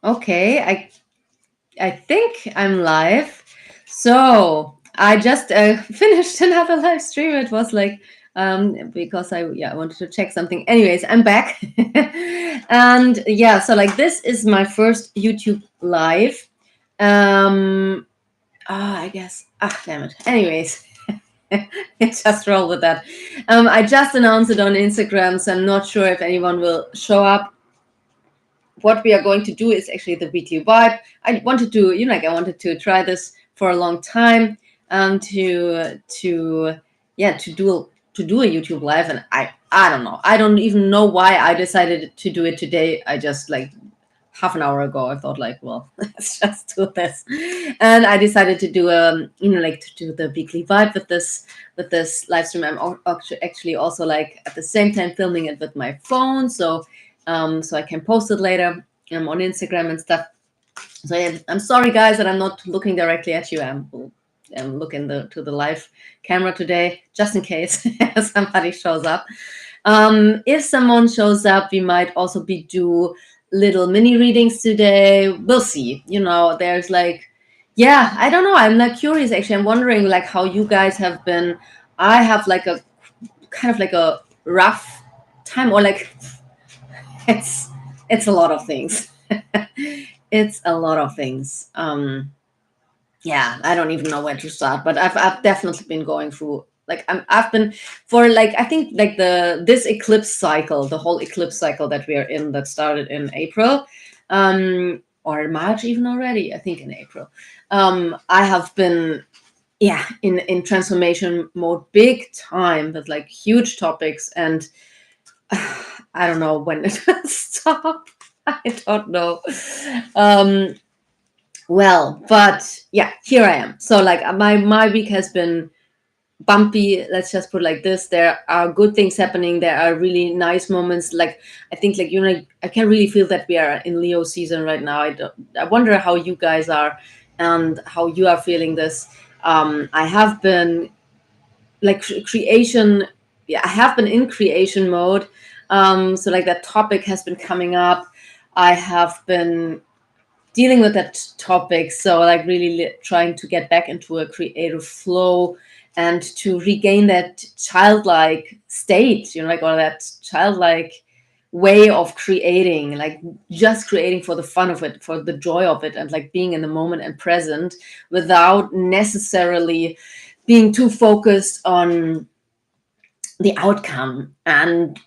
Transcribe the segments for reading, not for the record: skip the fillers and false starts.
Okay, I think I'm live. So I just finished another live stream. It was like because I wanted to check something. Anyways, I'm back, and yeah, so like this is my first YouTube live. I guess. Damn it. Anyways. Just roll with that. I just announced it on Instagram, so I'm not sure if anyone will show up. What we are going to do is actually the weekly vibe. I wanted to, I wanted to try this for a long time, to yeah, to do a YouTube live, and I don't know. I don't even know why I decided to do it today. I just like half an hour ago I thought like, well, let's just do this, and I decided to do like to do the weekly vibe with this live stream. I'm actually also like at the same time filming it with my phone, so I can post it later on Instagram and stuff. So yeah, I'm sorry guys that I'm not looking directly at you. I'm looking to the live camera today, just in case somebody shows up. If someone shows up, we might also be do little mini readings today. We'll see. There's like, yeah, I don't know. I'm like curious actually. I'm wondering like how you guys have been. I have like a kind of like a rough time, or like it's it's a lot of things. It's a lot of things. Yeah, I don't even know where to start, but I've definitely been going through like I've been for like I think like this eclipse cycle, the whole eclipse cycle that we are in, that started in April, or March even already. I think in April. I have been, yeah, in transformation mode big time with like huge topics, and I don't know when it will stop. I don't know. Um, well, but yeah, here I am. So like my week has been bumpy. Let's just put it like this. There are good things happening. There are really nice moments. Like I think like I can really feel that we are in Leo season right now. I wonder how you guys are and how you are feeling this. I have been like creation. Yeah, I have been in creation mode. So like that topic has been coming up. I have been dealing with that topic, so like really trying to get back into a creative flow and to regain that childlike state, like, or that childlike way of creating, like just creating for the fun of it, for the joy of it, and like being in the moment and present without necessarily being too focused on the outcome. And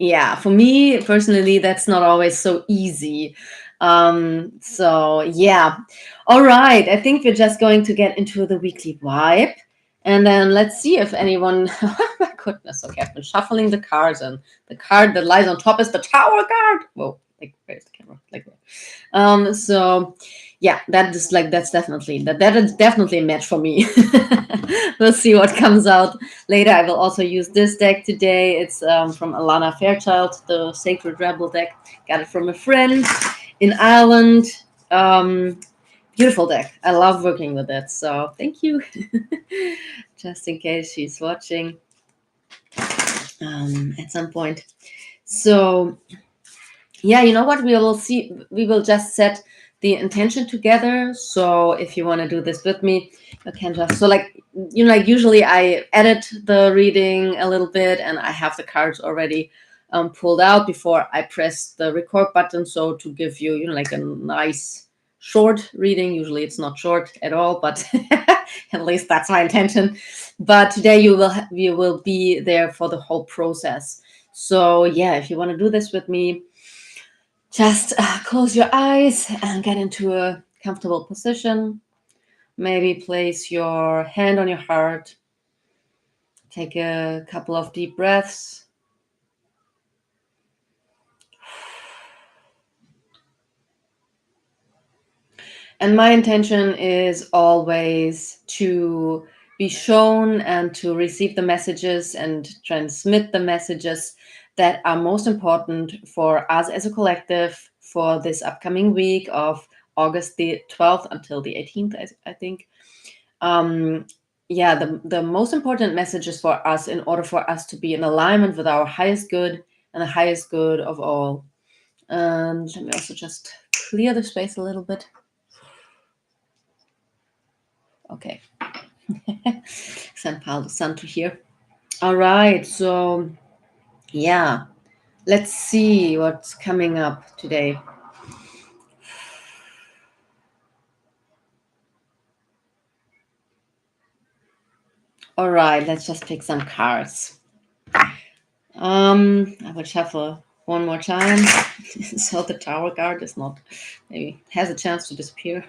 yeah, for me personally, that's not always so easy. So yeah. All right. I think we're just going to get into the weekly vibe. And then let's see if anyone oh my goodness. Okay, I've been shuffling the cards, and the card that lies on top is the Tower card. Whoa, like where's the camera? Like there. So yeah, that is definitely a match for me. We'll see what comes out later. I will also use this deck today. It's from Alana Fairchild, the Sacred Rebel deck. Got it from a friend in Ireland. Um, Beautiful deck. I love working with it. So thank you. Just in case she's watching at some point. So yeah, you know what? We will see. We will just set the intention together. So if you want to do this with me, you can just, so like, like usually I edit the reading a little bit, and I have the cards already pulled out before I press the record button. So to give you, like a nice short reading. Usually it's not short at all, but at least that's my intention. But today you will be there for the whole process. So yeah, if you want to do this with me, just close your eyes and get into a comfortable position. Maybe place your hand on your heart. Take a couple of deep breaths. And my intention is always to be shown and to receive the messages and transmit the messages that are most important for us as a collective for this upcoming week of August the 12th until the 18th, I think. Yeah, the most important messages for us in order for us to be in alignment with our highest good and the highest good of all. And let me also just clear the space a little bit. Okay. Send Palo Santo here. All right. So, yeah. Let's see what's coming up today. All right. Let's just pick some cards. I will shuffle one more time. So the Tower card is not, maybe has a chance to disappear.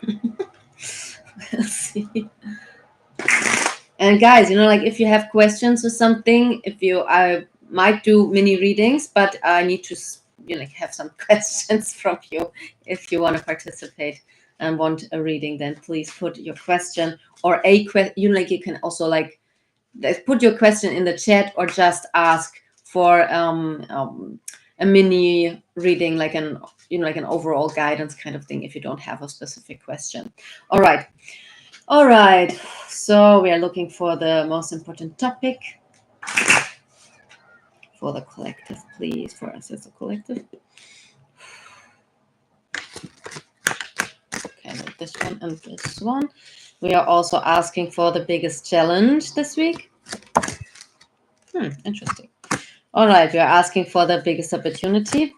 We'll see. And guys, like if you have questions or something, I might do mini readings, but I need to have some questions from you. If you want to participate and want a reading, then please put your question or a question. You can also put your question in the chat or just ask for a mini reading, like an overall guidance kind of thing, if you don't have a specific question. All right, so we are looking for the most important topic for the collective, please, for us as a collective. Okay, this one and this one. We are also asking for the biggest challenge this week. Interesting. All right, we are asking for the biggest opportunity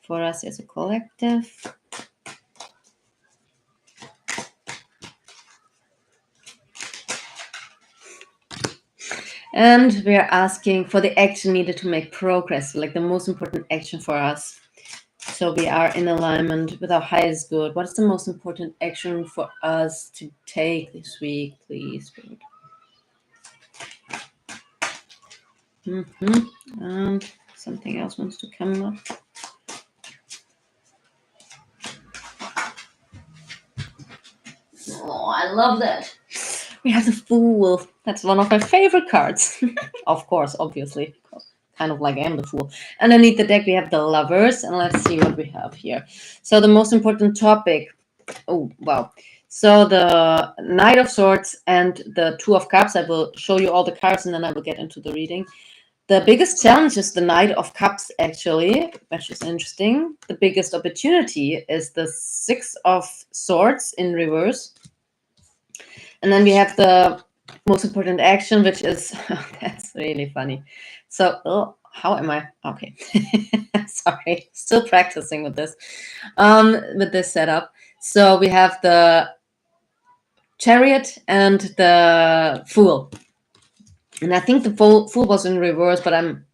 for us as a collective. And we are asking for the action needed to make progress, like the most important action for us. So we are in alignment with our highest good. What is the most important action for us to take this week, please? And something else wants to come up. Oh, I love that. We have the Fool. That's one of my favorite cards. Of course, obviously. Kind of like I am the Fool. Underneath the deck, we have the Lovers. And let's see what we have here. So the most important topic. Oh, wow. So the Knight of Swords and the Two of Cups. I will show you all the cards and then I will get into the reading. The biggest challenge is the Knight of Cups, actually, which is interesting. The biggest opportunity is the Six of Swords in reverse. And then we have the most important action, which is, that's really funny. So, how am I? Okay. Sorry, still practicing with this setup. So we have the Chariot and the Fool. And I think the Fool was in reverse, but I'm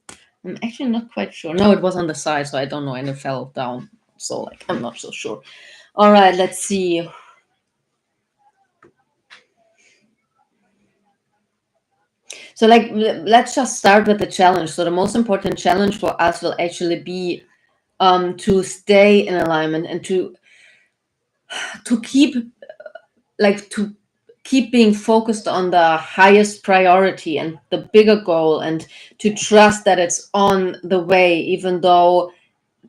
actually not quite sure. No, it was on the side, so I don't know, and it fell down. So, I'm not so sure. All right, let's see. So, let's just start with the challenge. So, the most important challenge for us will actually be to stay in alignment and to keep being focused on the highest priority and the bigger goal, and to trust that it's on the way, even though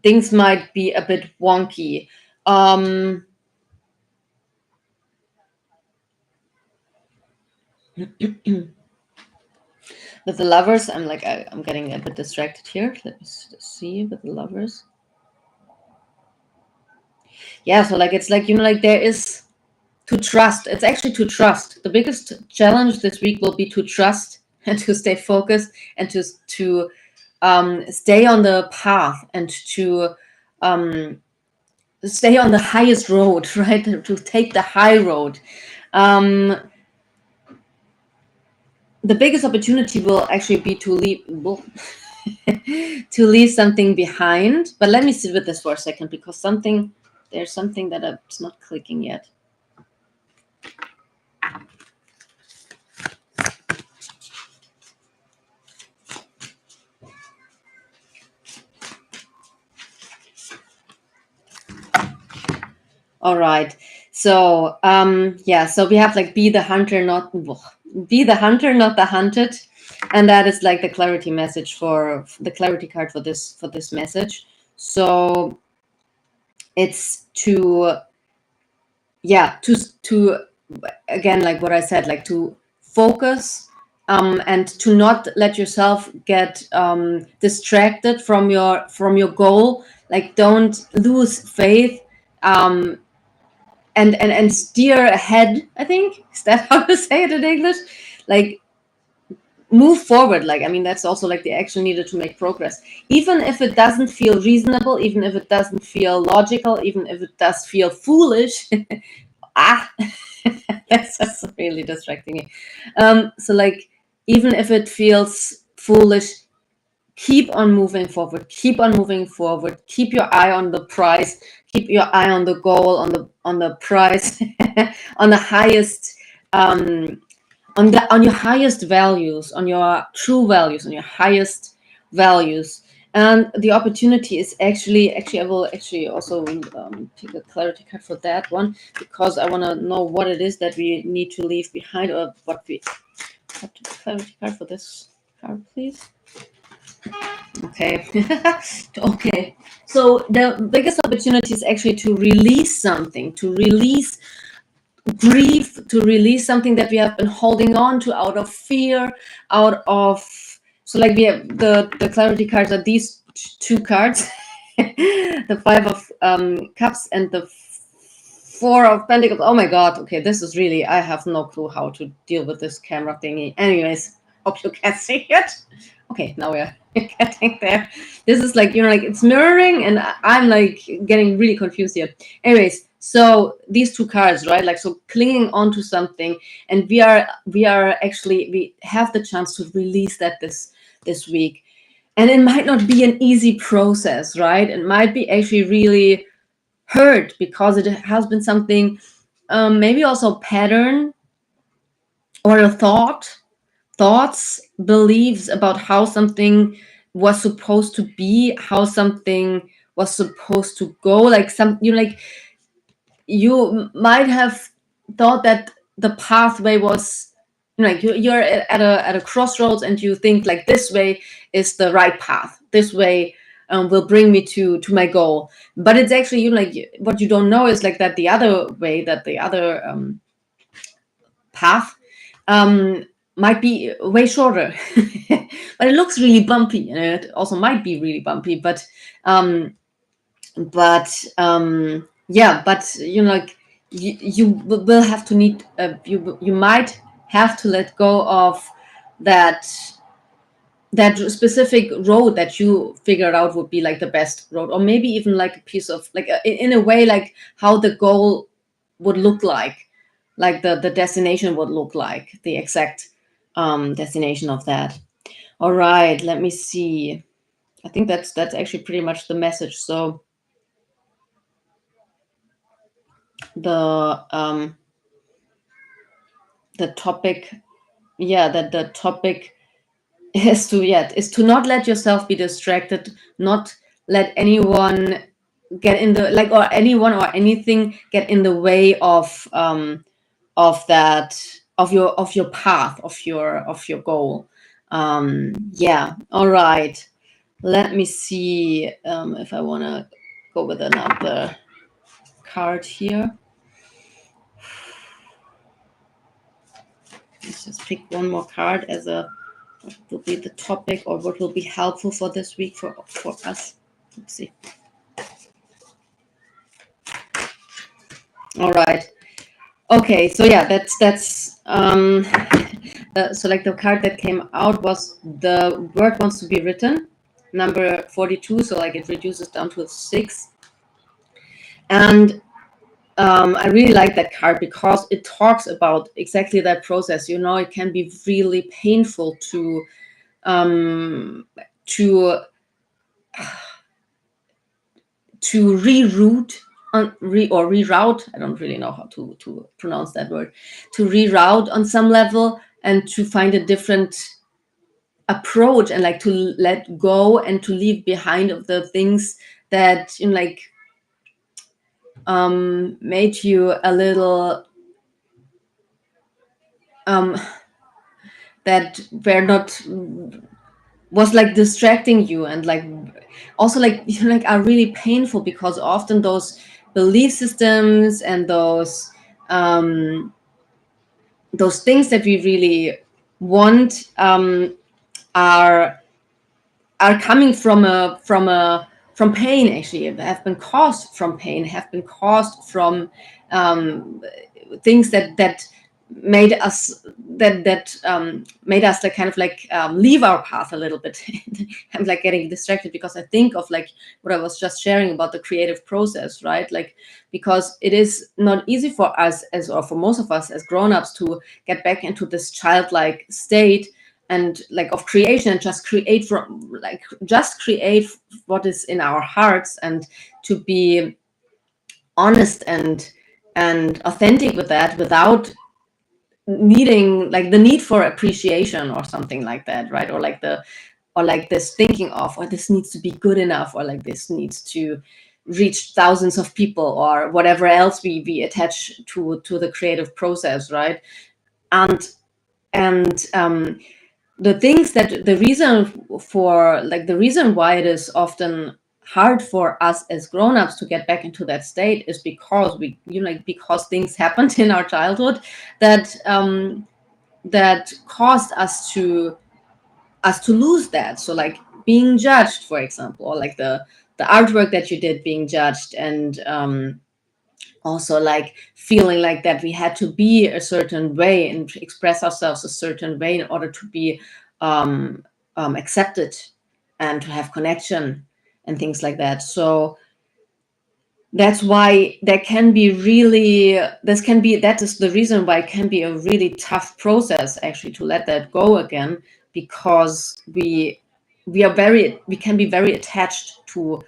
things might be a bit wonky. With the Lovers, I'm getting a bit distracted here. Let me see with the Lovers. Yeah, so it's there is to trust. It's actually to trust. The biggest challenge this week will be to trust and to stay focused and to stay on the path and to stay on the highest road, right? To take the high road. The biggest opportunity will actually be to leave something behind. But let me sit with this for a second, because there's something that it's not clicking yet. All right. So so we have be the hunter, not the hunted. And that is the clarity message for the clarity card for this message. So it's to again, what I said, to focus and to not let yourself get distracted from your goal. Like, don't lose faith, um, and steer ahead. I think, is that how to say it in English? Like, move forward. Like, I mean, that's also like the action needed to make progress, even if it doesn't feel reasonable, even if it doesn't feel logical, even if it does feel foolish. Ah, that's just really distracting me. So like, even if it feels foolish, keep on moving forward, keep on moving forward, keep your eye on the prize, keep your eye on the goal, on the prize, on the highest, on your highest values, on your true values, on your highest values. And the opportunity is actually I will actually also take a clarity card for that one, because I want to know what it is that we need to leave behind, or what we have to clarity card for this card, please. Okay. Okay. So the biggest opportunity is actually to release something, to release grief, to release something that we have been holding on to out of fear, out of, so like we have the clarity cards are these two cards, the Five of Cups and the Four of Pentacles. Oh my god, okay, this is really, I have no clue how to deal with this camera thingy. Anyways, hope you can see it. Okay, now we're getting there. This is like, like it's mirroring, and I'm like getting really confused here. Anyways, so these two cards, right? Like, so clinging on to something, and we are actually, we have the chance to release that this week. And it might not be an easy process, right? It might be actually really hurt, because it has been something, maybe also pattern, or a thoughts, beliefs about how something was supposed to be, how something was supposed to go. Like, like, you might have thought that the pathway was, like, you're at a crossroads, and you think like, this way is the right path, this way will bring me to my goal. But it's actually, like, what you don't know is like that the other way, that the other path might be way shorter. But it looks really bumpy, and it also might be really bumpy, but yeah, but like, you will have to need, you might have to let go of that specific road that you figured out would be like the best road, or maybe even like a piece of, like, in a way, like how the goal would look like the destination would look like, the exact destination of that. All right, let me see. I think that's actually pretty much the message. So the topic, yeah, that the topic is to not let yourself be distracted, not let anyone get in the, like, or anyone or anything get in the way of that, of your path, of your goal. Yeah. All right, let me see if I want to go with another card here. Let's just pick one more card as a, what will be the topic, or what will be helpful for this week for us. Let's see. All right. Okay, so yeah, that's so like the card that came out was the word wants to be written, number 42. So like, it reduces down to 6. And I really like that card, because it talks about exactly that process. It can be really painful to reroute or reroute. I don't really know how to pronounce that word. To reroute on some level, and to find a different approach, and like to let go and to leave behind of the things that like made you a little that were not, was like distracting you, and like also like like are really painful, because often those belief systems and those things that we really want are coming from pain, actually, have been caused from pain, have been caused from things that made us made us like kind of like leave our path a little bit. I'm like getting distracted because I think of like what I was just sharing about the creative process, right? Like, because it is not easy for us as, or for most of us as grown-ups, to get back into this childlike state and like of creation, and just create from like just create what is in our hearts, and to be honest and authentic with that, without needing like the need for appreciation or something like that, right? Or like the, or like this thinking of, or this needs to be good enough, or like this needs to reach thousands of people, or whatever else we attach to the creative process, right? And the things that the reason for like the reason why it is often hard for us as grown-ups to get back into that state is because we, you know, like, because things happened in our childhood that that caused us to lose that. So like being judged, for example, or like the artwork that you did being judged, and also like feeling like that we had to be a certain way and express ourselves a certain way in order to be accepted and to have connection and things like that. So that's why there can be really, this can be, that is the reason why it can be a really tough process actually to let that go again, because we are very, we can be very attached to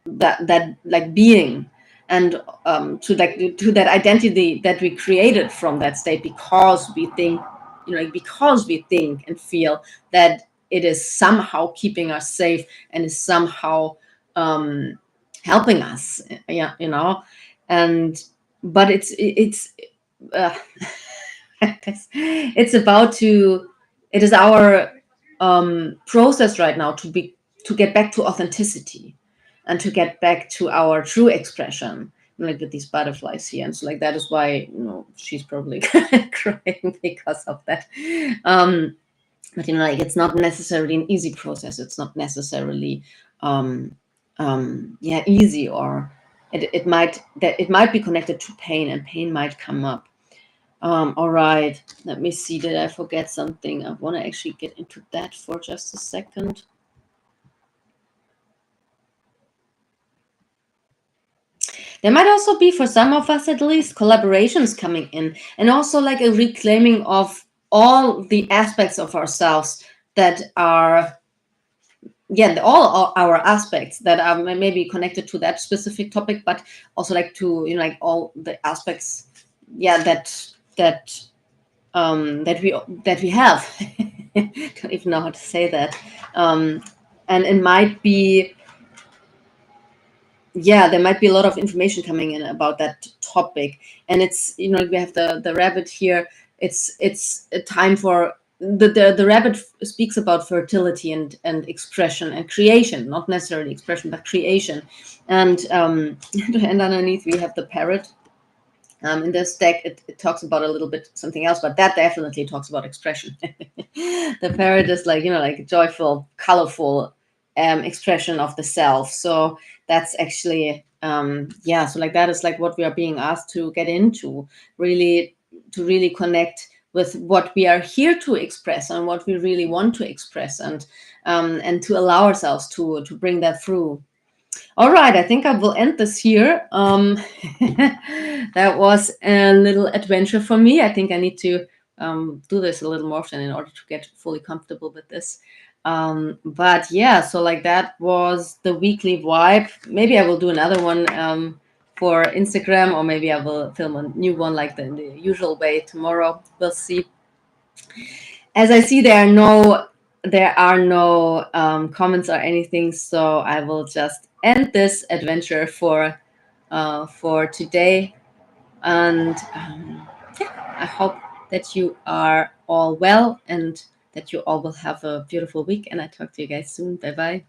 that like being, and to like to that identity that we created from that state, because we think, you know, like, because we think and feel that it is somehow keeping us safe and is somehow helping us, yeah, you know. And but it's uh, it's about to, it is our process right now to be, to get back to authenticity and to get back to our true expression, like with these butterflies here. And so like that is why, you know, she's probably crying because of that. But you know, like, it's not necessarily an easy process, it's not necessarily um yeah, easy, or it might, that it might be connected to pain, and pain might come up. All right, let me see, did I forget something? I want to actually get into that for just a second. There might also be, for some of us at least, collaborations coming in, and also like a reclaiming of all the aspects of ourselves that are, yeah, all our aspects that are maybe connected to that specific topic, but also like to, you know, like all the aspects, yeah, that we have. Don't even know how to say that. And it might be, yeah, there might be a lot of information coming in about that topic. And it's, you know, we have the rabbit here. It's a time for the rabbit speaks about fertility and expression and creation, not necessarily expression, but creation. And and underneath we have the parrot. In this deck, it talks about a little bit something else, but that definitely talks about expression. The parrot is like, you know, like a joyful, colorful expression of the self. So that's actually, yeah, so like that is like what we are being asked to get into, really, to really connect with what we are here to express and what we really want to express, and to allow ourselves to bring that through. All right, I think I will end this here. That was a little adventure for me. I think I need to do this a little more often in order to get fully comfortable with this. But yeah, so like that was the weekly vibe. Maybe I will do another one for Instagram, or maybe I will film a new one like the usual way tomorrow. We'll see. As I see, there are no comments or anything, so I will just end this adventure for today. And yeah, I hope that you are all well, and that you all will have a beautiful week. And I talk to you guys soon. Bye bye.